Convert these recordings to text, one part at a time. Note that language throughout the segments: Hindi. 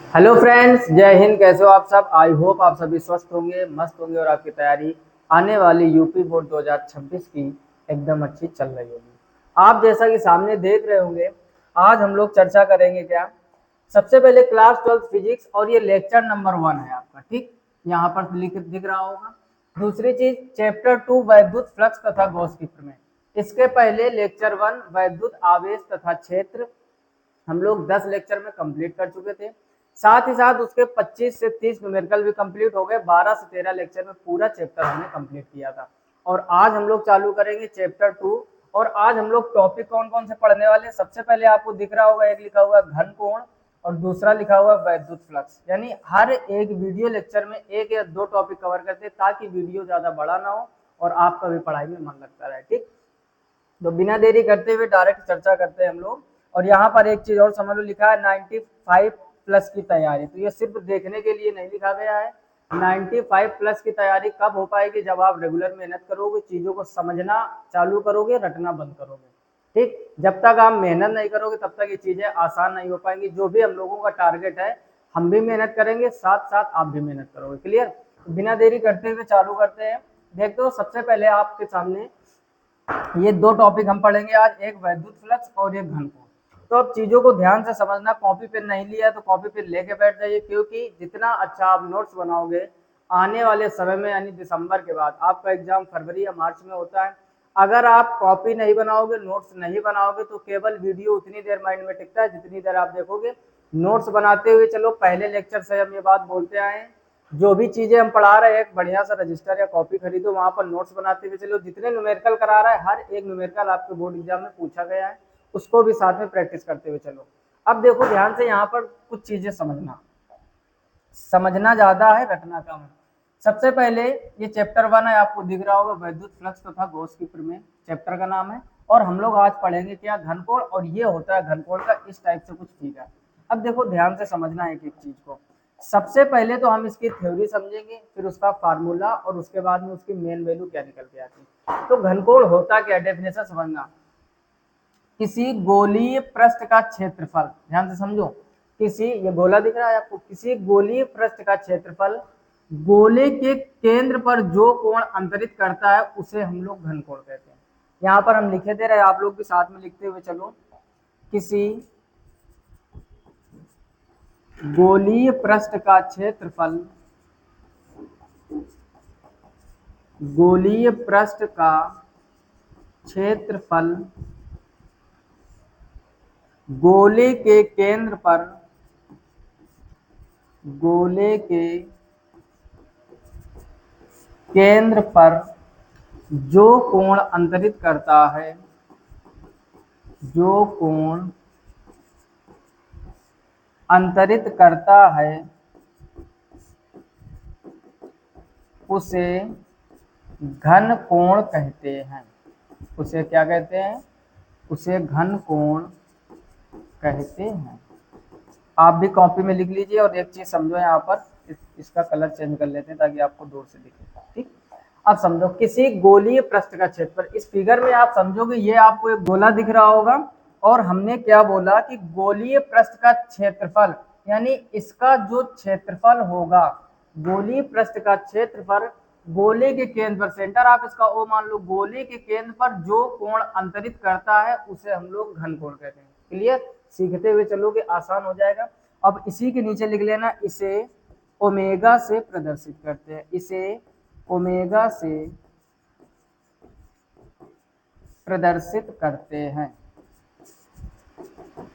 हेलो फ्रेंड्स, जय हिंद। कैसे हो आप सब? आई होप आप सभी स्वस्थ होंगे, मस्त होंगे और आपकी तैयारी आने वाली यूपी बोर्ड 2026 की एकदम अच्छी चल रही होगी। आप जैसा कि सामने देख रहे होंगे, आज हम लोग चर्चा करेंगे क्या। सबसे पहले क्लास 12 फिजिक्स और ये लेक्चर नंबर 1 है आपका, ठीक। यहाँ पर लिख दिख रहा होगा। दूसरी चीज चैप्टर 2 वैद्युत फ्लक्स तथा गॉस की प्रमेय। इसके पहले लेक्चर 1 वैद्युत आवेश तथा क्षेत्र हम लोग 10 लेक्चर में कंप्लीट कर चुके थे। साथ ही साथ उसके 25 से 30 न्यूमेरिकल भी कंप्लीट हो गए। 12 से 13 लेक्चर में पूरा चैप्टर हमने कंप्लीट किया था। और आज हम लोग चालू करेंगे चैप्टर 2। और आज हम लोग टॉपिक कौन कौन से पढ़ने वाले हैं? सबसे पहले आपको दिख रहा होगा, एक लिखा हुआ है घन कोण और दूसरा लिखा हुआ है वैद्युत फ्लक्स। यानी हर एक वीडियो लेक्चर में एक या दो टॉपिक कवर करते हैं ताकि वीडियो ज्यादा बड़ा ना हो और आपका भी पढ़ाई में मन लगता रहे, ठीक। तो बिना देरी करते हुए डायरेक्ट चर्चा करते हैं हम लोग। और यहाँ पर एक चीज और समझ लो, लिखा है 95 प्लस की तैयारी। तो ये सिर्फ देखने के लिए नहीं लिखा गया है। 95 प्लस की तैयारी कब हो पाएगी? जब आप रेगुलर मेहनत करोगे, चीजों को समझना चालू करोगे, रटना बंद करोगे, ठीक। जब तक आप मेहनत नहीं करोगे तब तक ये चीजें आसान नहीं हो पाएंगी। जो भी हम लोगों का टारगेट है, हम भी मेहनत करेंगे, साथ साथ आप भी मेहनत करोगे। क्लियर? बिना देरी करते हुए चालू करते हैं। देखते हो, सबसे पहले आपके सामने ये दो टॉपिक हम पढ़ेंगे आज, एक वैद्युत फ्लक्स और एक घन कोण। तो अब चीजों को ध्यान से समझना। कॉपी पेन नहीं लिया तो कॉपी पेन लेके बैठ जाइए, क्योंकि जितना अच्छा आप नोट्स बनाओगे आने वाले समय में, यानी दिसंबर के बाद आपका एग्जाम फरवरी या मार्च में होता है। अगर आप कॉपी नहीं बनाओगे, नोट्स नहीं बनाओगे, तो केवल वीडियो उतनी देर माइंड में टिकता है जितनी देर आप देखोगे। नोट्स बनाते हुए चलो। पहले लेक्चर से हम ये बात बोलते आए हैं, जो भी चीजें हम पढ़ा रहे हैं, एक बढ़िया सा रजिस्टर या कॉपी खरीदो, वहां पर नोट्स बनाते हुए चलो। जितने न्यूमेरिकल करा रहा है, हर एक न्यूमेरिकल आपके बोर्ड एग्जाम में पूछा गया है, उसको भी साथ में प्रैक्टिस करते हुए चलो। अब देखो ध्यान से, यहाँ पर कुछ चीजें समझना। समझना ज्यादा है, रटना कम है। सबसे पहले ये चैप्टर 1 है, आपको दिख रहा होगा, वैद्युत फ्लक्स तथा गॉस की प्रमेय चैप्टर का नाम है। और हम लोग आज पढ़ेंगे क्या? घनकोण। और ये होता है घनकोण का इस टाइप से कुछ फिगर। अब देखो ध्यान से समझना एक एक चीज को। सबसे पहले तो हम इसकी थ्योरी समझेंगे, फिर उसका फार्मूला, और उसके बाद में उसकी मेन वैल्यू क्या निकल के आती है। तो घनकोण होता क्या? डेफिनेशन समझना। किसी गोलीय पृष्ठ का क्षेत्रफल, ध्यान से समझो। किसी, ये गोला दिख रहा है आपको, किसी गोलीय पृष्ठ का क्षेत्रफल गोले के केंद्र पर जो कोण अंतरित करता है उसे हम लोग घनकोण कहते हैं। यहाँ पर हम लिखे दे रहे हैं, आप लोग भी साथ में लिखते हुए चलो। किसी गोलीय पृष्ठ का क्षेत्रफल, गोलीय पृष्ठ का क्षेत्रफल गोले के केंद्र पर, गोले के केंद्र पर जो कोण अंतरित करता है, जो कोण अंतरित करता है उसे घन कोण कहते हैं। उसे क्या कहते हैं? उसे घन कोण कहते हैं। आप भी कॉपी में लिख लीजिए। और एक चीज समझो, यहाँ पर इसका कलर चेंज कर लेते हैं ताकि आपको दूर से दिखे, ठीक। अब समझो, किसी गोलीय पृष्ठ का क्षेत्रफल। इस फिगर में आप समझोगे, ये आपको एक गोला दिख रहा होगा, और हमने क्या बोला कि गोलीय पृष्ठ का क्षेत्रफल, यानी इसका जो क्षेत्रफल होगा, गोलीय पृष्ठ का क्षेत्रफल गोले के केंद्र पर, सेंटर आप इसका ओ मान लो, गोले के केंद्र पर जो कोण अंतरित करता है उसे हम लोग घन कोण कहते हैं। क्लियर? सीखते हुए चलोगे, आसान हो जाएगा। अब इसी के नीचे लिख लेना, इसे ओमेगा से प्रदर्शित करते हैं, इसे ओमेगा से प्रदर्शित करते हैं,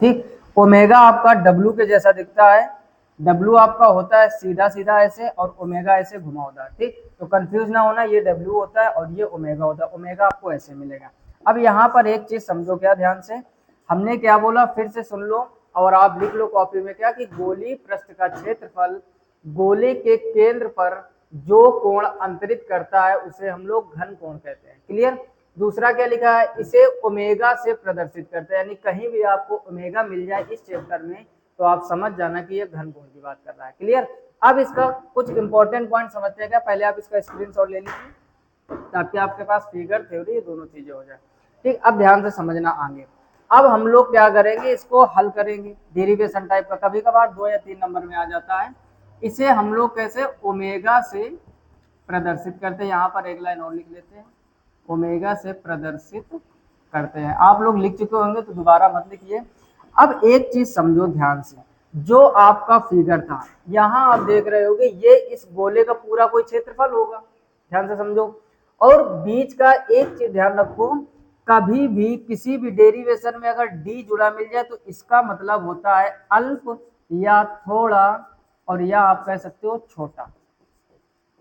ठीक। ओमेगा आपका डब्लू के जैसा दिखता है। डब्लू आपका होता है सीधा सीधा ऐसे, और ओमेगा ऐसे घुमावदार, ठीक। तो कंफ्यूज ना होना, ये डब्लू होता है और ये ओमेगा होता है। ओमेगा आपको ऐसे मिलेगा। अब यहाँ पर एक चीज समझो क्या ध्यान से, हमने क्या बोला फिर से सुन लो और आप लिख लो कॉपी में, क्या कि गोलीय पृष्ठ का क्षेत्रफल गोले के केंद्र पर जो कोण अंतरित करता है उसे हम लोग घन कोण कहते हैं। क्लियर? दूसरा क्या लिखा है? इसे ओमेगा से प्रदर्शित करते हैं, यानी कहीं भी आपको ओमेगा मिल जाए इस चैप्टर में तो आप समझ जाना कि ये घन कोण की बात कर रहा है। क्लियर? अब इसका कुछ इंपॉर्टेंट पॉइंट समझते हैं क्या। पहले आप इसका स्क्रीनशॉट ले लीजिए ताकि आपके पास फिगर, थ्योरी, ये दोनों चीजें हो जाए, ठीक। अब ध्यान से समझना आगे। अब हम लोग क्या करेंगे, इसको हल करेंगे डेरिवेशन टाइप का, कभी कभार 2 या 3 नंबर में आ जाता है। इसे हम लोग कैसे ओमेगा से प्रदर्शित करते हैं, यहाँ पर एक लाइन और लिख लेते हैं, ओमेगा से प्रदर्शित करते हैं। आप लोग लिख चुके होंगे तो दोबारा मत लिखिए। अब एक चीज समझो ध्यान से, जो आपका फिगर था यहाँ आप देख रहे होगे, ये इस गोले का पूरा कोई क्षेत्रफल होगा, ध्यान से समझो। और बीच का एक चीज ध्यान रखो, कभी भी किसी भी डेरिवेशन में अगर डी जुड़ा मिल जाए तो इसका मतलब होता है अल्प या थोड़ा, और या आप कह सकते हो छोटा।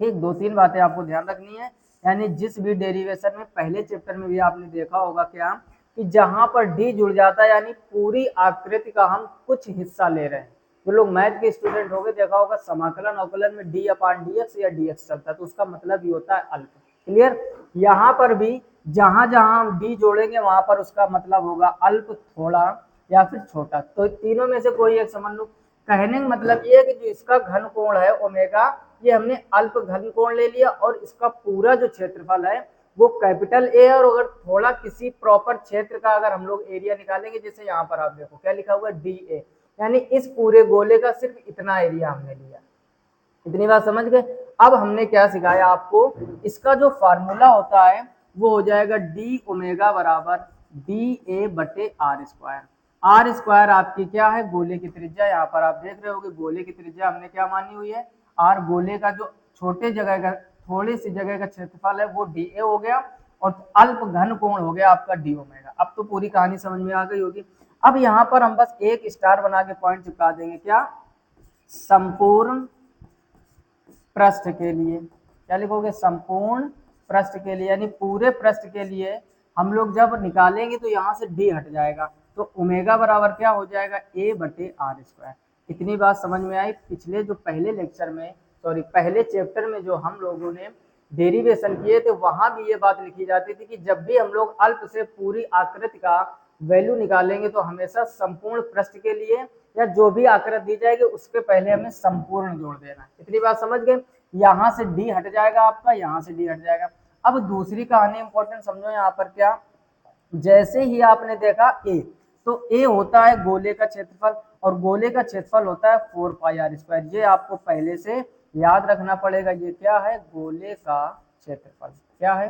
ठीक, 2-3 बातें आपको ध्यान रखनी है। यानी जिस भी डेरिवेशन में पहले चैप्टर में भी आपने देखा होगा क्या, कि जहां पर डी जुड़ जाता है यानी पूरी आकृति का हम कुछ हिस्सा ले रहे हैं। जो लोग मैथ के स्टूडेंट होंगे देखा होगा समाकलन अवकलन में डी अपान डी एक्स या डी एक्स चलता है, तो उसका मतलब ही होता है अल्प। क्लियर। यहाँ पर भी जहां जहां हम डी जोड़ेंगे वहां पर उसका मतलब होगा अल्प, थोड़ा या फिर छोटा। तो तीनों में से कोई एक समझ लो। कहने का मतलब ये है कि जो इसका घन कोण है ओमेगा, ये हमने अल्प घन कोण ले लिया, और इसका पूरा जो क्षेत्रफल है वो कैपिटल ए है। और अगर थोड़ा किसी प्रॉपर क्षेत्र का अगर हम लोग एरिया निकालेंगे, जैसे यहाँ पर आप देखो क्या लिखा हुआ है डी ए, यानी इस पूरे गोले का सिर्फ इतना एरिया हमने लिया। इतनी बात समझ गए। अब हमने क्या सिखाया आपको, इसका जो फार्मूला होता है वो हो जाएगा डी ओमेगा बराबर डी ए बटे आर स्क्वायर। आर स्क्वायर आपकी क्या है, गोले की त्रिज्या। यहाँ पर आप देख रहे होगे गोले की त्रिज्या हमने क्या मानी हुई है, आर। गोले का जो छोटे जगह का, थोड़ी सी जगह का क्षेत्रफल है वो डी ए हो गया, और अल्प घन कोण हो गया आपका डी ओमेगा। अब तो पूरी कहानी समझ में आ गई होगी। अब यहाँ पर हम बस एक स्टार बना के पॉइंट चिपका देंगे, क्या, संपूर्ण पृष्ठ के लिए। क्या लिखोगे, संपूर्ण पृष्ठ के लिए, यानी पूरे पृष्ठ के लिए हम लोग जब निकालेंगे तो यहाँ से डी हट जाएगा, तो ओमेगा बराबर क्या हो जाएगा, ए बटे आर स्क्वायर। इतनी बात समझ में आई। पिछले जो पहले लेक्चर में, सॉरी पहले चैप्टर में जो हम लोगों ने डेरिवेशन किए थे, वहां भी ये बात लिखी जाती थी कि जब भी हम लोग अल्प से पूरी आकृति का वैल्यू निकालेंगे तो हमेशा संपूर्ण पृष्ठ के लिए या जो भी आकृति दी जाएगी उसके पहले हमें संपूर्ण जोड़ देना। इतनी बात समझ गए। यहाँ से डी हट जाएगा आपका, यहाँ से डी हट जाएगा। अब दूसरी कहानी इंपॉर्टेंट समझो, यहाँ पर क्या, जैसे ही आपने देखा ए, तो ए होता है गोले का क्षेत्रफल, और गोले का क्षेत्रफल होता है 4 पाई आर स्क्वायर। ये आपको पहले से याद रखना पड़ेगा। ये क्या है, गोले का क्षेत्रफल। क्या है,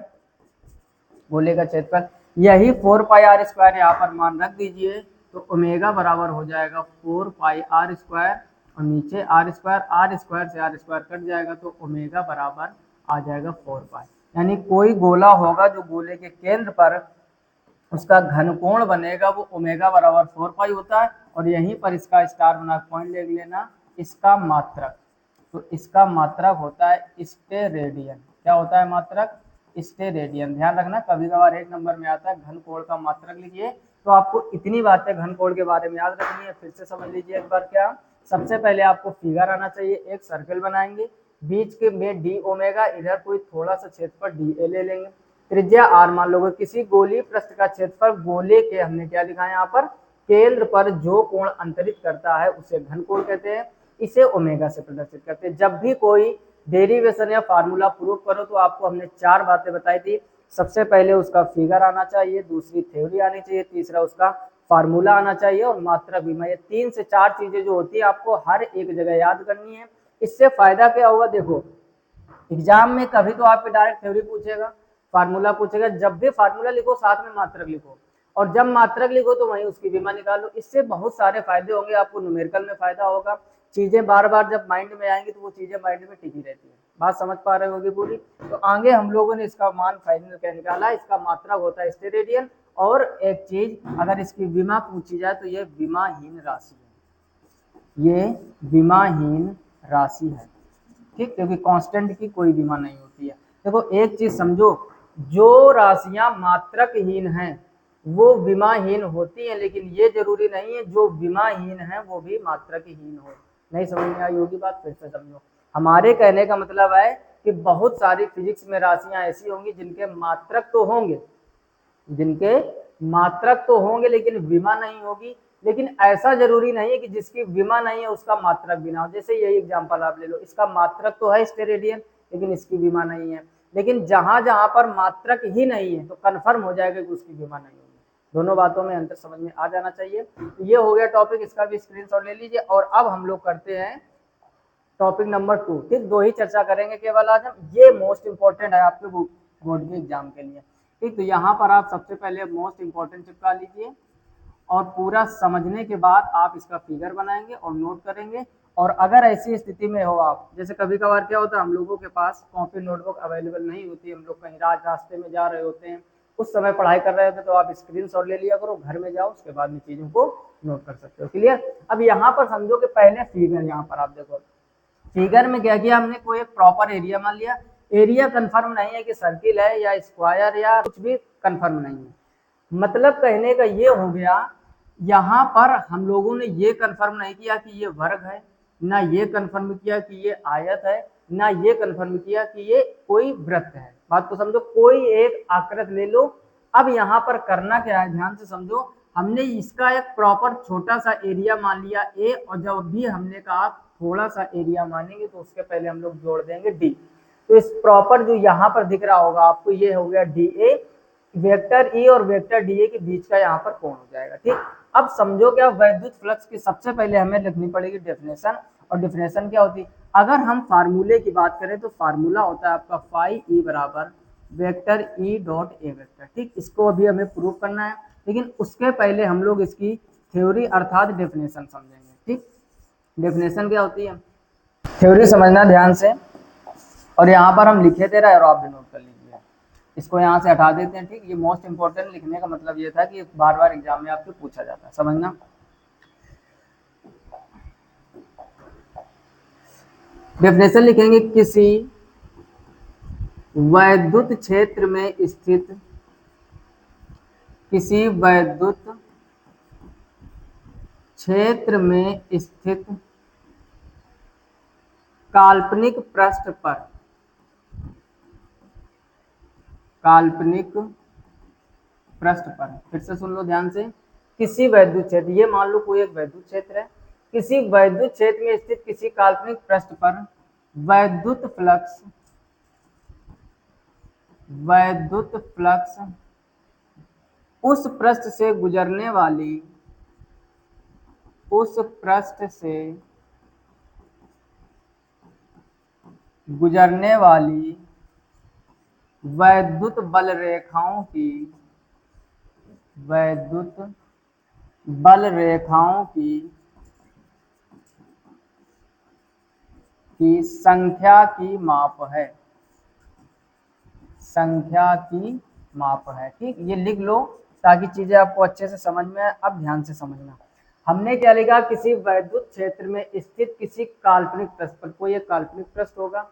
गोले का क्षेत्रफल। यही 4 पाई आर स्क्वायर यहाँ पर मान रख दीजिए, तो ओमेगा बराबर हो जाएगा 4 पाई आर स्क्वायर, और नीचे आर स्क्वायर से आर स्क्वायर कट जाएगा, तो ओमेगा बराबर आ जाएगा 4 पाई। यानी कोई गोला होगा जो गोले के केंद्र पर उसका घनकोण बनेगा वो ओमेगा बराबर 4 पाई होता है। और यहीं पर इसका स्टार बना पॉइंट ले लेना, इसका मात्रक। तो इसका मात्रक होता है स्टेरेडियन। क्या होता है मात्रक, स्टेरेडियन। ध्यान रखना, कभी कभार एक नंबर में आता है घनकोण का मात्रक लिखिए। तो आपको इतनी बातें घनकोण के बारे में याद रखनी है। फिर से समझ लीजिए एक बार। क्या, सबसे पहले आपको फिगर आना चाहिए। एक सर्कल बनाएंगे, बीच के में डी ओमेगा, इधर कोई थोड़ा सा क्षेत्रफल डी ए ले लेंगे, त्रिज्या आर मान लोगे। किसी गोलीय पृष्ठ का क्षेत्रफल गोले के, हमने क्या लिखा है यहाँ पर, केंद्र पर जो कोण अंतरित करता है उसे घनकोण कहते हैं। इसे ओमेगा से प्रदर्शित करते हैं। जब भी कोई डेरिवेशन या फार्मूला प्रूव करो तो आपको हमने 4 बातें बताई थी। सबसे पहले उसका फिगर आना चाहिए, दूसरी थ्योरी आनी चाहिए, तीसरा उसका फार्मूला आना चाहिए, और मात्रक भी। ये 3 से 4 चीजें जो होती है आपको हर एक जगह याद करनी है। इससे फायदा क्या होगा, देखो एग्जाम में कभी तो आपके डायरेक्ट थ्योरी पूछेगा, फार्मूला पूछेगा। जब भी फार्मूला लिखो साथ में मात्रक लिखो, और जब मात्रक लिखो तो वहीं उसकी विमा निकालो। इससे बहुत सारे फायदे होंगे आपको। न्यूमेरिकल में फायदा होगा, चीजें बार बार जब माइंड में आएंगी तो वो चीजें माइंड में टिकी रहती है। बात समझ पा रहे होगी पूरी। तो आगे हम लोगों ने इसका मान फाइनल क्या निकाला, इसका मात्रक होता है स्टेरेडियन। और एक चीज, अगर इसकी विमा पूछी जाए तो ये विमाहीन राशि है, ये विमाहीन राशि है। ठीक, क्योंकि कांस्टेंट की कोई विमा नहीं होती है। देखो एक चीज समझो, जो राशियां मात्रकहीन हैं वो विमाहीन होती हैं, लेकिन ये जरूरी नहीं है जो विमाहीन है वो भी मात्रकहीन हो। नहीं समझ में आई होगी बात, फिर से समझो। हमारे कहने का मतलब है कि बहुत सारी फिजिक्स में राशियां ऐसी होंगी जिनके मात्रक तो होंगे, जिनके मात्रक तो होंगे लेकिन विमा नहीं होगी। लेकिन ऐसा जरूरी नहीं है कि जिसकी विमा नहीं है उसका मात्रक भी ना हो। जैसे यही एग्जांपल आप ले लो, इसका मात्रक तो है स्टेरेडियन लेकिन इसकी विमा नहीं है। लेकिन जहां जहां पर मात्रक ही नहीं है तो कंफर्म हो जाएगा कि उसकी विमा नहीं होगी। दोनों बातों में अंतर समझ में आ जाना चाहिए। तो ये हो गया टॉपिक, इसका भी स्क्रीनशॉट ले लीजिए। और अब हम लोग करते हैं टॉपिक नंबर 2। ठीक, 2 ही चर्चा करेंगे केवल आज हम, ये मोस्ट इंपॉर्टेंट है आपके बोर्ड के एग्जाम के लिए। ठीक, तो यहाँ पर आप सबसे पहले मोस्ट इंपॉर्टेंट चिपका लीजिए और पूरा समझने के बाद आप इसका फिगर बनाएंगे और नोट करेंगे। और अगर ऐसी स्थिति में हो आप, जैसे कभी कभार क्या होता है, हम लोगों के पास कॉपी नोटबुक अवेलेबल नहीं होती, हम लोग कहीं रास्ते में जा रहे होते हैं, उस समय पढ़ाई कर रहे होते, तो आप स्क्रीनशॉट ले लिया करो, घर में जाओ, उसके बाद में चीजों को नोट कर सकते हो। क्लियर? अब यहाँ पर समझो कि पहले फिगर, यहाँ पर आप देखो फिगर में क्या किया हमने, कोई एक प्रॉपर एरिया मान लिया। एरिया कंफर्म नहीं है कि सर्किल है या स्क्वायर या कुछ भी कंफर्म नहीं है। मतलब कहने का ये हो गया, यहाँ पर हम लोगों ने ये कंफर्म नहीं किया कि ये वर्ग है, ना ये कंफर्म किया कि ये आयत है, ना ये कंफर्म किया कि ये कोई वृत्त है। बात को समझो, कोई एक आकृति ले लो। अब यहाँ पर करना क्या है, ध्यान से समझो। हमने इसका एक प्रॉपर छोटा सा एरिया मान लिया ए, और जब भी हमने कहा थोड़ा सा एरिया मानेंगे तो उसके पहले हम लोग जोड़ देंगे डी। तो इस प्रॉपर जो यहाँ पर दिख रहा होगा आपको, ये हो गया डी ए, वेक्टर ई और वेक्टर डी ए के बीच का यहाँ पर कोण हो जाएगा। ठीक, अब समझो क्या, वैद्युत फ्लक्स की सबसे पहले हमें लिखनी पड़ेगी डेफिनेशन। और डेफिनेशन क्या होती है, अगर हम फार्मूले की बात करें तो फार्मूला होता है आपका फाई ई बराबर vector E dot A vector. ठीक, इसको अभी हमें प्रूव करना है, लेकिन उसके पहले हम लोग इसकी थ्योरी अर्थात डेफिनेशन समझेंगे। ठीक, डेफिनेशन क्या होती है, थ्योरी समझना ध्यान से। और यहाँ पर हम लिखे दे रहा है और आप भी नोट कर लीजिए। इसको यहाँ से हटा देते हैं। ठीक, ये मोस्ट इंपॉर्टेंट लिखने का मतलब ये था कि बार बार एग्जाम में आपसे पूछा जाता है, समझना। डेफिनेशन लिखेंगे, किसी वैद्युत क्षेत्र में स्थित, किसी वैद्युत क्षेत्र में स्थित काल्पनिक पृष्ठ पर, काल्पनिक पृष्ठ पर, फिर से सुन लो ध्यान से, किसी वैद्युत क्षेत्र, ये मान लो कोई एक वैद्युत क्षेत्र है, किसी वैद्युत क्षेत्र में स्थित किसी काल्पनिक पृष्ठ पर वैद्युत फ्लक्स, वैद्युत फ्लक्स उस पृष्ठ से गुजरने वाली, उस पृष्ठ से गुजरने वाली वैद्युत बल रेखाओं की, वैद्युत बल रेखाओं की संख्या की माप है, संख्या की माप है। ठीक, ये लिख लो ताकि चीजें आपको अच्छे से समझ में आए। अब ध्यान से समझना, हमने क्या लिखा, किसी वैद्युत क्षेत्र में स्थित किसी काल्पनिक पृष्ठ पर, कोई एक काल्पनिक पृष्ठ होगा,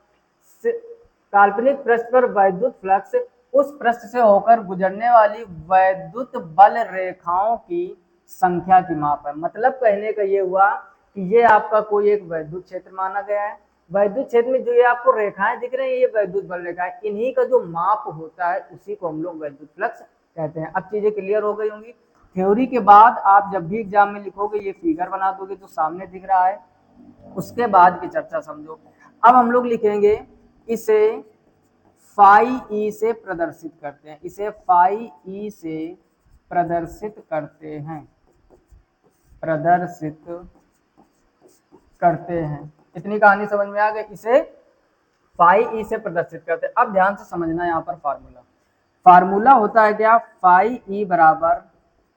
काल्पनिक पृष्ठ पर वैद्युत फ्लक्स उस पृष्ठ से होकर गुजरने वाली वैद्युत बल रेखाओं की संख्या की माप है। मतलब कहने का ये हुआ कि ये आपका कोई एक वैद्युत क्षेत्र माना गया है, वैद्युत क्षेत्र में जो ये आपको रेखाएं दिख रही हैं, ये वैद्युत बल रेखाएं, इन्हीं का जो माप होता है उसी को हम लोग वैद्युत फ्लक्स कहते हैं। अब चीजें क्लियर हो गई होंगी। थ्योरी के बाद आप जब भी एग्जाम में लिखोगे, ये फिगर बना दोगे जो सामने दिख रहा है, उसके बाद की चर्चा समझो। अब हम लोग लिखेंगे, इसे फाई ई से प्रदर्शित करते हैं, इसे फाई ई से प्रदर्शित करते हैं, प्रदर्शित करते हैं। इतनी कहानी समझ में आ गई, इसे फाई ई से प्रदर्शित करते हैं। अब ध्यान से समझना, यहाँ पर फार्मूला, फार्मूला होता है क्या, फाई ई बराबर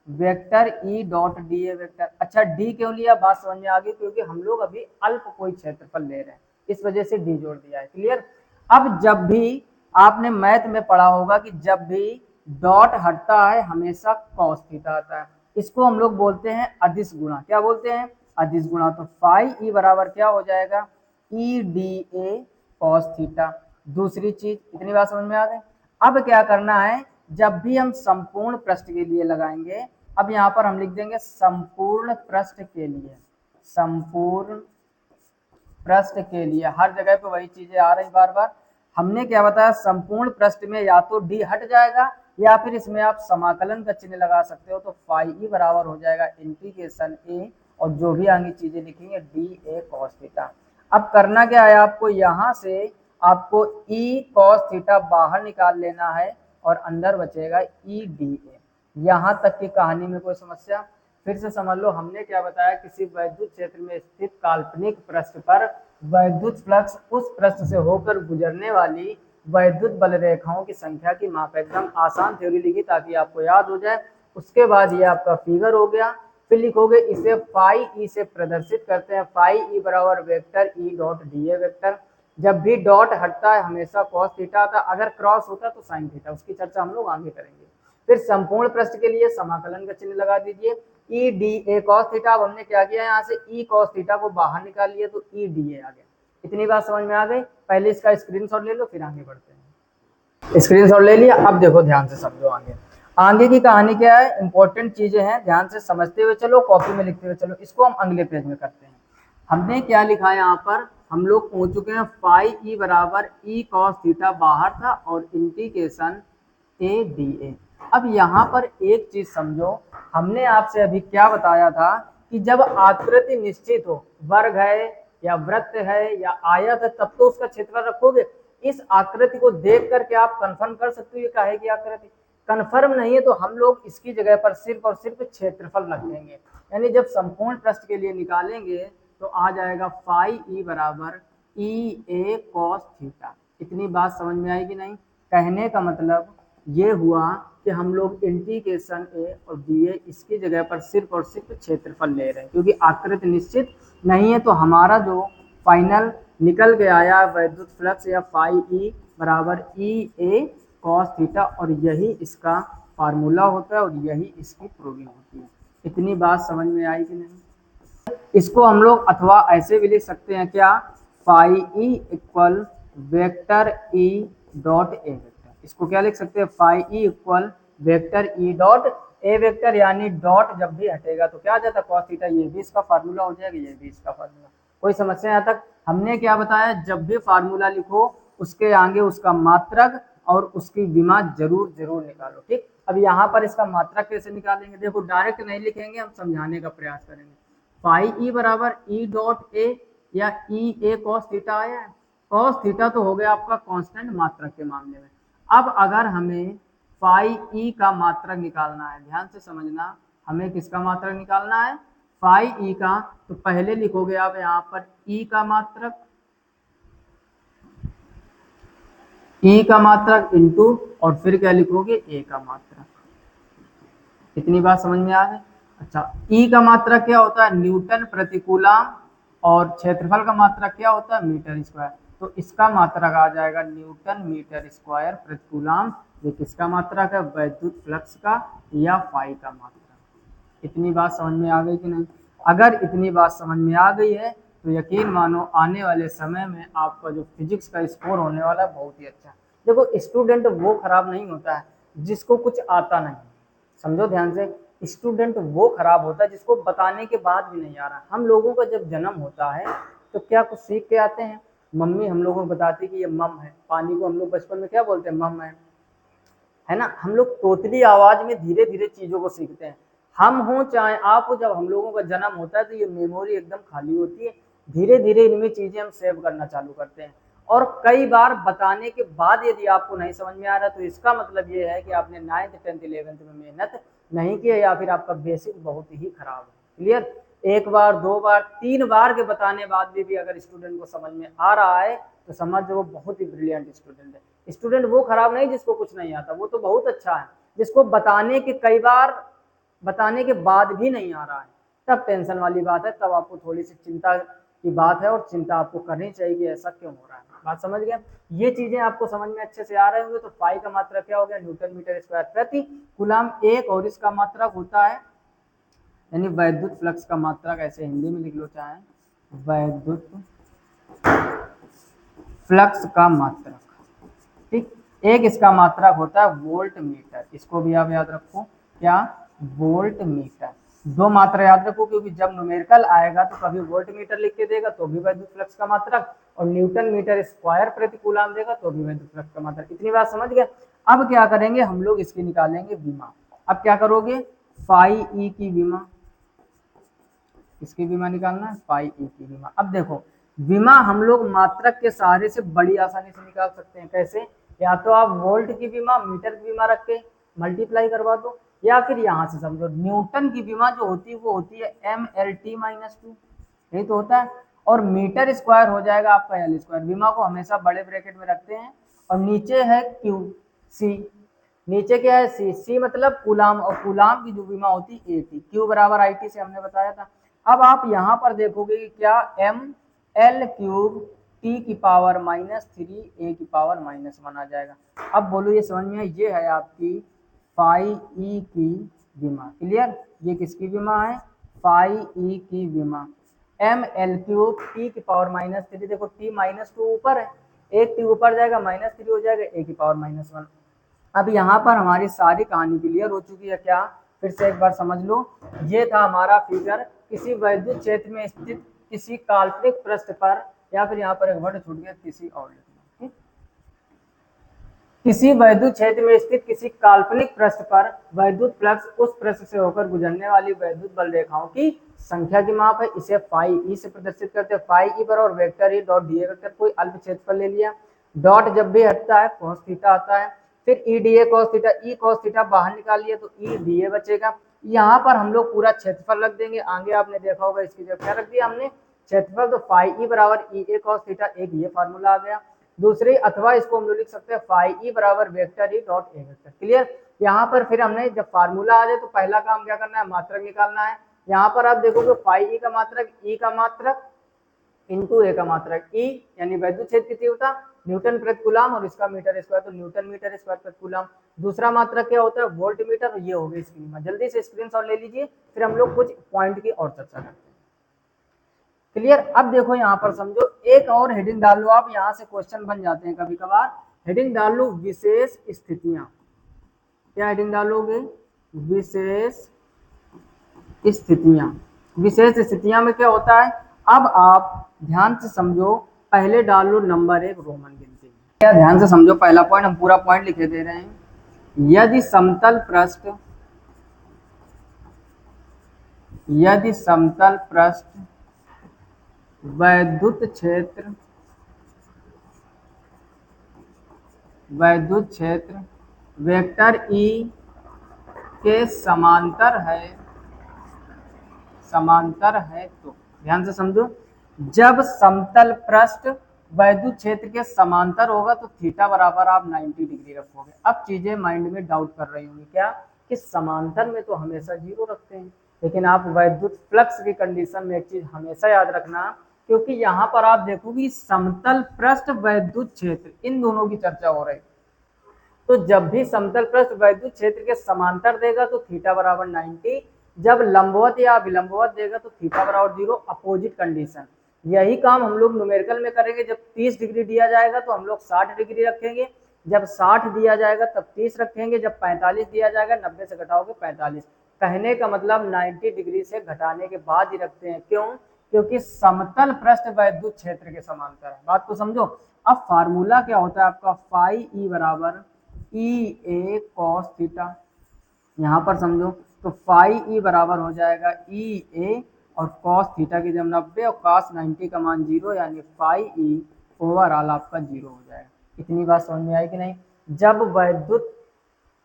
vector E dot D A vector. अच्छा, डी क्यों लिया, बात समझ में आ गई, क्योंकि हम लोग अभी अल्प कोई क्षेत्रफल ले रहे हैं, इस वजह से डी जोड़ दिया है। क्लियर? अब जब भी आपने मैथ में पढ़ा होगा कि जब भी डॉट हटता है हमेशा कॉस थीटा आता है, इसको हम लोग बोलते हैं अदिश गुणा। क्या बोलते हैं, अदिश गुणा। तो फाई ई बराबर क्या हो जाएगा, E D A cos theta. दूसरी चीज, इतनी बात समझ में आ गई। अब क्या करना है, जब भी हम संपूर्ण पृष्ठ के लिए लगाएंगे, अब यहाँ पर हम लिख देंगे संपूर्ण पृष्ठ के लिए, संपूर्ण पृष्ठ के लिए, हर जगह पे वही चीजें आ रही बार बार। हमने क्या बताया, संपूर्ण पृष्ठ में या तो डी हट जाएगा या फिर इसमें आप समाकलन का चिन्ह लगा सकते हो। तो फाई ई बराबर हो जाएगा इंटीग्रेशन ए, और जो भी आगे चीजें लिखेंगे डी ए कॉस थीटा। अब करना क्या है, आपको यहाँ से आपको ई कॉस थीटा बाहर निकाल लेना है और अंदर बचेगा ई डी ए। यहाँ तक की कहानी में कोई समस्या? फिर से समझ लो, हमने क्या बताया, किसी वैद्युत क्षेत्र में स्थित काल्पनिक पृष्ठ पर वैद्युत फ्लक्स उस पृष्ठ से होकर गुजरने वाली वैद्युत बल रेखाओं की संख्या की माप। एकदम आसान थ्योरी लिखी ताकि आपको याद हो जाए। उसके बाद ये आपका फिगर हो गया। फिर लिखोगे इसे फाई ई से प्रदर्शित करते हैं। फाई ई बराबर vector E dot D A vector. जब भी डॉट हटता है हमेशा कॉस थीटा आता है, अगर क्रॉस होता है तो साइन थीटा। उसकी चर्चा हम लोग आगे करेंगे। फिर संपूर्ण पृष्ठ के लिए समाकलन का चिन्ह लगा दीजिए, E D A cos theta. अब हमने क्या किया, यहाँ से ई कॉस थीटा को बाहर निकाल लिया तो ई डी ए आ गया। इतनी बात समझ में आ गई? पहले इसका स्क्रीनशॉट ले लो, फिर आगे बढ़ते हैं। स्क्रीनशॉट ले लिया? अब देखो ध्यान से समझो आगे। आगे की कहानी क्या है, इंपॉर्टेंट चीजें हैं, ध्यान से समझते हुए चलो, कॉपी में लिखते हुए चलो। इसको हम अगले पेज में करते हैं। हमने क्या लिखा है यहाँ पर, हम लोग पहुंच चुके हैं फाई ई बराबर ई कॉस थीटा बाहर था और इंटीग्रेशन ए डी ए। अब यहाँ पर एक चीज समझो, हमने आपसे अभी क्या बताया था कि जब आकृति निश्चित हो, वर्ग है या वृत्त है या आयत है, तब तो उसका क्षेत्रफल रखोगे। इस आकृति को देख करके आप कंफर्म कर सकते हो ये काहे की आकृति। कंफर्म नहीं है तो हम लोग इसकी जगह पर सिर्फ और सिर्फ क्षेत्रफल रख देंगे। यानी जब संपूर्ण पृष्ठ के लिए निकालेंगे तो आ जाएगा फाई ई बराबर ई ए कॉस थीटा। इतनी बात समझ में आएगी नहीं? कहने का मतलब ये हुआ कि हम लोग इंटीग्रेशन ए और डी ए इसकी जगह पर सिर्फ और सिर्फ क्षेत्रफल ले रहे हैं, क्योंकि आकृति निश्चित नहीं है। तो हमारा जो फाइनल निकल के आया वैद्युत फ्लक्स या फाई ई बराबर ई ए कॉस थीटा, और यही इसका फार्मूला होता है और यही इसकी प्रूविंग होती है। इतनी बात समझ में आई कि नहीं? इसको हम लोग अथवा ऐसे भी लिख सकते हैं क्या, phi E equal vector E dot A vector. इसको क्या लिख सकते हैं, phi E equal vector E dot A vector. यानी डॉट जब भी हटेगा तो क्या आ जाता है, कॉस थीटा। ये भी इसका फार्मूला हो जाएगा, ये भी इसका फार्मूला। कोई समस्या यहाँ तक? हमने क्या बताया, जब भी फार्मूला लिखो उसके आगे उसका मात्रक और उसकी विमा जरूर जरूर निकालो, ठीक। अब यहाँ पर इसका मात्रक कैसे निकालेंगे, देखो डायरेक्ट नहीं लिखेंगे, हम समझाने का प्रयास करेंगे। फाई ई बराबर ई डॉट ए या ई ए कॉस थीटा आया है। कॉस थीटा तो हो गया आपका कांस्टेंट मात्रक के मामले में। अब अगर हमें फाई ई का मात्रक निकालना है, ध्यान से समझना, हमें किसका मात्रक निकालना है, फाई ई का। तो पहले लिखोगे आप यहाँ पर ई का मात्रक, ई का मात्रक इंटू, और फिर क्या लिखोगे, ए का मात्रक। इतनी बात समझ में आ गई? अच्छा, ई का मात्रक क्या होता है, न्यूटन प्रति कूलम, और क्षेत्रफल का मात्रक क्या होता है, मीटर स्क्वायर। तो इसका मात्रक आ जाएगा न्यूटन मीटर स्क्वायर प्रति कूलम। ये किसका मात्रक है, वैद्युत फ्लक्स का या फाई का मात्रक। इतनी बात समझ में आ गई कि नहीं? अगर इतनी बात समझ में आ गई है तो यकीन मानो आने वाले समय में आपका जो फिजिक्स का स्कोर होने वाला है बहुत ही अच्छा। देखो स्टूडेंट वो खराब नहीं होता है जिसको कुछ आता नहीं, समझो ध्यान से। स्टूडेंट वो खराब होता है जिसको बताने के बाद भी नहीं आ रहा। हम लोगों का जब जन्म होता है तो क्या कुछ सीख के आते हैं, मम्मी हम लोगों को बताती कि ये मम है, पानी को हम लोग बचपन में क्या बोलते हैं, मम है ना। हम लोग तोतली आवाज में धीरे धीरे चीजों को सीखते हैं। हम हो चाहे आप हो, जब हम लोगों का जन्म होता है तो ये मेमोरी एकदम खाली होती है, धीरे धीरे इनमें चीजें हम सेव करना चालू करते हैं। और कई बार बताने के बाद यदि आपको नहीं समझ में आ रहा तो इसका मतलब ये है कि आपने 9th 10th 11th में मेहनत नहीं की है, या फिर आपका बेसिक बहुत ही खराब है। क्लियर? एक बार, दो बार, तीन बार के बताने बाद भी अगर स्टूडेंट को समझ में आ रहा है तो समझ वो बहुत ही ब्रिलियंट स्टूडेंट है। स्टूडेंट वो खराब नहीं जिसको कुछ नहीं आता, वो तो बहुत अच्छा है जिसको बताने के कई बार बताने के बाद भी नहीं आ रहा है। तब टेंशन वाली बात है, तब आपको थोड़ी सी चिंता की बात है, और चिंता आपको करनी चाहिए कि ऐसा क्यों हो रहा है। बात समझ गया? ये चीजें आपको समझ में अच्छे से आ रहे होंगे। तो फाई का मात्रक क्या हो गया, न्यूटन मीटर स्क्वायर प्रति कूलम। एक और इसका मात्रक होता है, यानी वैद्युत फ्लक्स का मात्रक, ऐसे हिंदी में लिख लो चाहे, वैद्युत फ्लक्स का मात्रक, ठीक। एक इसका मात्रक होता है वोल्ट मीटर, इसको भी आप याद रखो, क्या, वोल्ट मीटर। दो मात्रा याद रखो, क्योंकि जब न्यूमेरिकल आएगा तो कभी वोल्ट मीटर लिख के देगा तो भी वैद्युत फ्लक्स का मात्रक, और न्यूटन मीटर स्क्वायर प्रति कूलम देगा तो भी वैद्युत फ्लक्स का मात्रक। इतनी बात समझ गए? अब क्या करेंगे, हम लोग इसकी निकालेंगे विमा। अब क्या करोगे, फाई ई की विमा, इसकी विमा निकालना है, फाई ई की विमा। अब देखो विमा हम लोग मात्रक के सहारे से बड़ी आसानी से निकाल सकते हैं। कैसे? या तो आप वोल्ट की विमा मीटर की विमा रख के मल्टीप्लाई करवा दो, या फिर यहाँ से समझो न्यूटन की विमा जो होती है वो होती है mLT-2, यही तो होता है, और मीटर स्क्वायर हो जाएगा आपका L स्क्वायर। विमा को हमेशा बड़े ब्रैकेट में रखते हैं, और नीचे है Q, C, नीचे क्या है C मतलब कूलाम, और कूलाम की जो विमा होती है AT, Q बराबर IT से हमने बताया था। अब आप यहाँ पर देखोगे कि क्या mL³ T⁻³ A⁻⁻1 आ जाएगा। अब बोलो ये समझ में, ये है आपकी फाई ई की विमा। क्लियर, ये किसकी विमा है, फाई ई की विमा। mL³ T⁻³ देखो T-2 ऊपर है, एक T ऊपर जाएगा -3 हो जाएगा A⁻⁻1। अब यहाँ पर हमारी सारी कहानी क्लियर हो चुकी है क्या, फिर से एक बार समझ लो। ये था हमारा फिगर किसी वैद्युत क्षेत्र में स्थित किसी काल्पनिक पृष्ठ पर, या फिर यहाँ पर एक वर्ड छूट गया, किसी और लिखना, किसी वैद्युत क्षेत्र में स्थित किसी काल्पनिक पृष्ठ पर वैद्युत फ्लक्स उस पृष्ठ से होकर गुजरने वाली वैद्युत बल रेखाओं की संख्या की माप है। इसे फाई ई से प्रदर्शित करते हैं। फाई ई बराबर vector E dot D A vector, कोई अल्प क्षेत्रफल ले लिया, डॉट जब भी हटता है cos थीटा आता है, फिर E D A cos theta, E cos theta बाहर निकाल लिया तो ई डी ए बचेगा। यहाँ पर हम लोग पूरा क्षेत्रफल रख देंगे, आगे आपने देखा होगा इसकी जगह क्या रख दिया हमने, क्षेत्रफल। तो फाई ई बराबर ई ए cos थीटा, एक ये फार्मूला आ गया। दूसरी, अथवा इसको हम लोग लिख सकते हैं फाई ई बराबर vector E dot A vector. Clear, यहाँ पर फिर हमने जब फार्मूला आ जाए तो पहला काम क्या करना है, मात्रक निकालना है। यहाँ पर आप देखोगे फाई ई का मात्रक, ई का मात्रक इंटू ए का मात्रक, ई यानी वैद्युत क्षेत्र की तीव्रता न्यूटन प्रति कूलम, और इसका मीटर स्क्वायर तो न्यूटन मीटर स्क्वायर प्रति कूलम। दूसरा मात्रक क्या होता है, वोल्ट मीटर, और ये हो गई स्क्रीन में। जल्दी से स्क्रीनशॉट ले लीजिए, फिर हम लोग कुछ पॉइंट की और चर्चा करते हैं। क्लियर, अब देखो यहाँ पर समझो, एक और हेडिंग डाल लो आप, यहाँ से क्वेश्चन बन जाते हैं कभी कभार। हेडिंग डाल लो विशेष स्थितियां। क्या हेडिंग डालोगे, विशेष स्थितियां। विशेष स्थितियां में क्या होता है, अब आप ध्यान से समझो, पहले डाल लो नंबर 1 रोमन गिनती। क्या, ध्यान से समझो, पहला पॉइंट हम पूरा पॉइंट लिखे दे रहे हैं। यदि समतल पृष्ठ, यदि समतल पृष्ठ वैद्युत क्षेत्र, वैद्युत क्षेत्र वेक्टर ई के समांतर है, समांतर है, तो ध्यान से समझो, जब समतल पृष्ठ वैद्युत क्षेत्र के समांतर होगा तो थीटा बराबर आप 90 डिग्री रखोगे। अब चीजें माइंड में डाउट कर रही होंगी, क्या कि समांतर में तो हमेशा 0 रखते हैं, लेकिन आप वैद्युत फ्लक्स की कंडीशन में एक चीज हमेशा याद रखना, क्योंकि यहाँ पर आप देखोगे समतल पृष्ठ वैद्युत क्षेत्र, इन दोनों की चर्चा हो रही है। तो जब भी समतल पृष्ठ वैद्युत क्षेत्र के समांतर देगा तो थीटा बराबर 90, जब लंबवत या विलंबवत देगा तो थीटा बराबर 0, अपोजिट कंडीशन। यही काम हम लोग न्यूमेरिकल में करेंगे। जब 30 डिग्री दिया जाएगा तो हम लोग 60 डिग्री रखेंगे, जब 60 दिया जाएगा तब 30 रखेंगे, जब 45 दिया जाएगा 90 से घटाओगे 45। कहने का मतलब 90 डिग्री से घटाने के बाद ही रखते हैं। क्यों, क्योंकि समतल पृष्ठ वैद्युत क्षेत्र के समांतर है। बात को समझो। अब फार्मूला क्या होता है आपका, फाई ई बराबर ई ए कॉस थीटा। यहाँ पर समझो तो फाई ई बराबर हो जाएगा ई ए और कॉस थीटा की जब 90 और कॉस 90 का मान 0, यानी फाई ई ओवरऑल आपका 0 हो जाएगा। इतनी बात समझ में आई कि नहीं। जब वैद्युत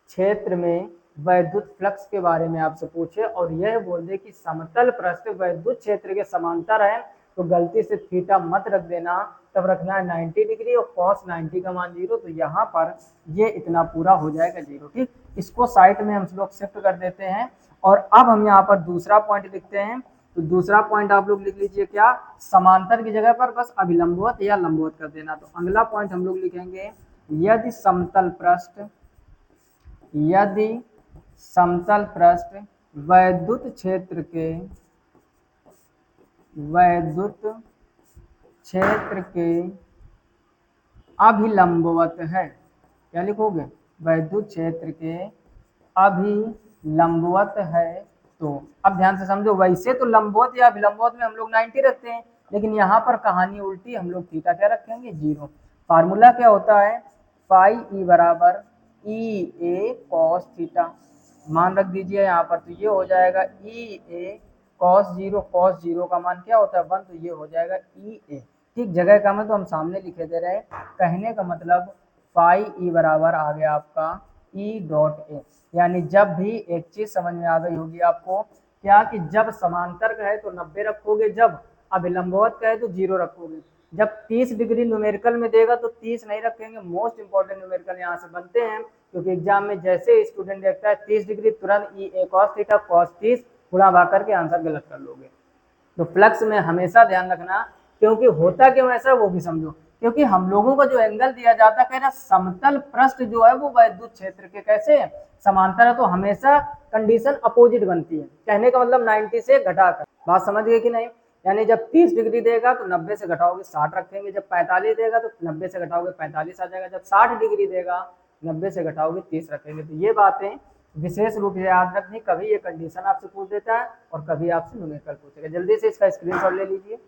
क्षेत्र में वैद्युत फ्लक्स के बारे में आपसे पूछे और यह बोल दे कि समतल पृष्ठ वैद्युत क्षेत्र के समांतर है, तो गलती से थीटा मत रख देना, तब रखना है 90 डिग्री और cos 90 का मान 0, तो यहाँ पर ये इतना पूरा हो जाएगा 0। ठीक, इसको साइड में हम लोग शिफ्ट कर देते हैं। और अब हम यहाँ पर दूसरा पॉइंट लिखते हैं। तो दूसरा पॉइंट आप लोग लिख लीजिए, क्या, समांतर की जगह पर बस अभिलंबवत या लंबवत कर देना। तो अगला पॉइंट हम लोग लिखेंगे, यदि समतल पृष्ठ, यदि समतल पृष्ठ वैद्युत क्षेत्र के, वैद्युत क्षेत्र के अभिलंबवत है, क्या लिखोगे, वैद्युत क्षेत्र के अभिलंबवत है, तो अब ध्यान से समझो, वैसे तो लंबवत या अभिलंबवत में हम लोग 90 रखते हैं, लेकिन यहाँ पर कहानी उल्टी, हम लोग थीटा क्या रखेंगे, 0। फार्मूला क्या होता है, फाई ई बराबर ई ए कॉस थीटा, मान रख दीजिए यहाँ पर, तो ये हो जाएगा ई ए कॉस 0, कॉस 0 का मान क्या होता है 1, तो ये हो जाएगा ई ए। ठीक, जगह कम है तो हम सामने लिखे दे रहे हैं। कहने का मतलब फाई ई बराबर आ गया आपका E.A। यानी जब भी एक चीज समझ में आ गई होगी आपको क्या कि जब समांतर का है तो 90 रखोगे, जब अभिलंबवत का है तो 0 रखोगे। जब 30 डिग्री न्यूमेरिकल में देगा तो 30 नहीं रखेंगे। मोस्ट इंपॉर्टेंट न्यूमेरिकल यहाँ से बनते हैं, क्योंकि एग्जाम में जैसे स्टूडेंट देखता है 30 डिग्री, तुरंत E.A cos थीटा cos 30 गुणा भाग करके आंसर गलत कर लोगे। तो फ्लक्स में हमेशा ध्यान रखना, क्योंकि होता क्यों ऐसा वो भी समझो। क्योंकि हम लोगों को जो एंगल दिया जाता है, कह रहा समतल पृष्ठ जो है वो वैद्युत क्षेत्र के कैसे समांतर है, तो हमेशा कंडीशन अपोजिट बनती है। कहने का मतलब 90 से घटाकर। बात समझ गए कि नहीं? यानी जब 30 डिग्री देगा तो 90 से घटाओगे 60 रखेंगे, जब 45 देगा तो 90 से घटाओगे 45 आ जाएगा, जब 60 डिग्री देगा 90 से घटाओगे 30 रखेंगे। तो ये बातें विशेष रूप से याद रखनी, कभी ये कंडीशन आपसे पूछ देता है और कभी आपसे न्यूमेरिकल पूछेगा। जल्दी से इसका स्क्रीनशॉट ले लीजिए।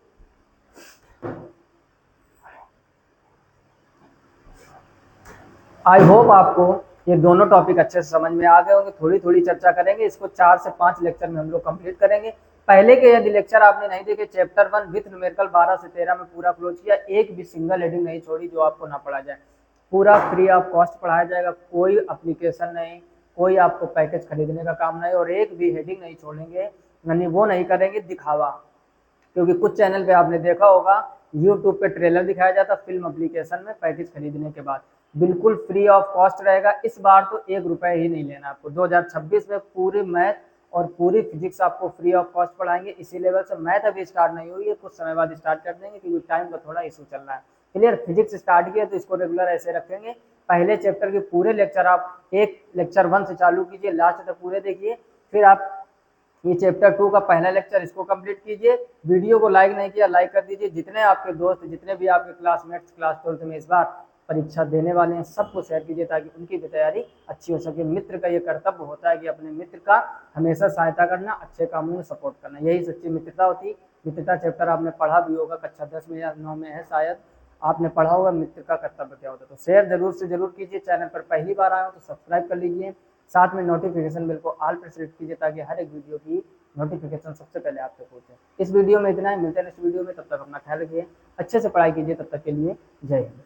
आई होप आपको ये दोनों टॉपिक अच्छे से समझ में आ गए होंगे। थोड़ी थोड़ी चर्चा करेंगे, इसको 4 से 5 लेक्चर में हम लोग कंप्लीट करेंगे। पहले के यदि लेक्चर आपने नहीं देखे, चैप्टर 1 विथ न्यूमेरिकल 12 से 13 में पूरा क्लोज किया, एक भी सिंगल हेडिंग नहीं छोड़ी जो आपको ना पढ़ा जाए। पूरा फ्री ऑफ कॉस्ट पढ़ाया जाएगा, कोई एप्लीकेशन नहीं, कोई आपको पैकेज खरीदने का काम नहीं, और एक भी हेडिंग नहीं छोड़ेंगे, यानी वो नहीं करेंगे दिखावा। क्योंकि कुछ चैनल पे आपने देखा होगा यूट्यूब पे ट्रेलर दिखाया जाता फिल्म एप्लीकेशन में पैकेज खरीदने के बाद। बिल्कुल फ्री ऑफ कॉस्ट रहेगा। इस बार तो 1 रुपए ही नहीं लेना आपको। 2026 में पूरी मैथ और पूरी फिजिक्स आपको फ्री ऑफ कॉस्ट पढ़ाएंगे। इसी लेवल से मैथ अभी स्टार्ट नहीं हुई है, कुछ समय बाद स्टार्ट कर देंगे क्योंकि टाइम का थोड़ा इशू चल रहा है। क्लियर? फिजिक्स स्टार्ट किया तो इसको रेगुलर ऐसे रखेंगे। पहले चैप्टर के पूरे लेक्चर आप एक लेक्चर 1 से चालू कीजिए, लास्ट तक पूरे देखिए, फिर आप ये चैप्टर 2 का पहला लेक्चर इसको कंप्लीट कीजिए। वीडियो को लाइक नहीं किया, लाइक कर दीजिए। जितने आपके दोस्त, जितने भी आपके क्लासमेट्स क्लास 12 में इस बार परीक्षा देने वाले हैं, सबको शेयर कीजिए ताकि उनकी भी तैयारी अच्छी हो सके। मित्र का ये कर्तव्य होता है कि अपने मित्र का हमेशा सहायता करना, अच्छे कामों में सपोर्ट करना, यही सच्ची मित्रता होती। मित्रता चैप्टर आपने पढ़ा भी होगा, कक्षा 10 में या 9 में है शायद, आपने पढ़ा होगा मित्र का कर्तव्य क्या होता है। तो शेयर जरूर से जरूर कीजिए। चैनल पर पहली बार आए हो तो सब्सक्राइब कर लीजिए, साथ में नोटिफिकेशन बिल को ऑल पर सेलेक्ट कीजिए ताकि हर एक वीडियो की नोटिफिकेशन सबसे पहले आप तक पहुंचे। इस वीडियो में इतना ही, मिलते हैं नेक्स्ट वीडियो में। तब तक अपना ख्याल रखिए, अच्छे से पढ़ाई कीजिए। तब तक के लिए जय हिंद।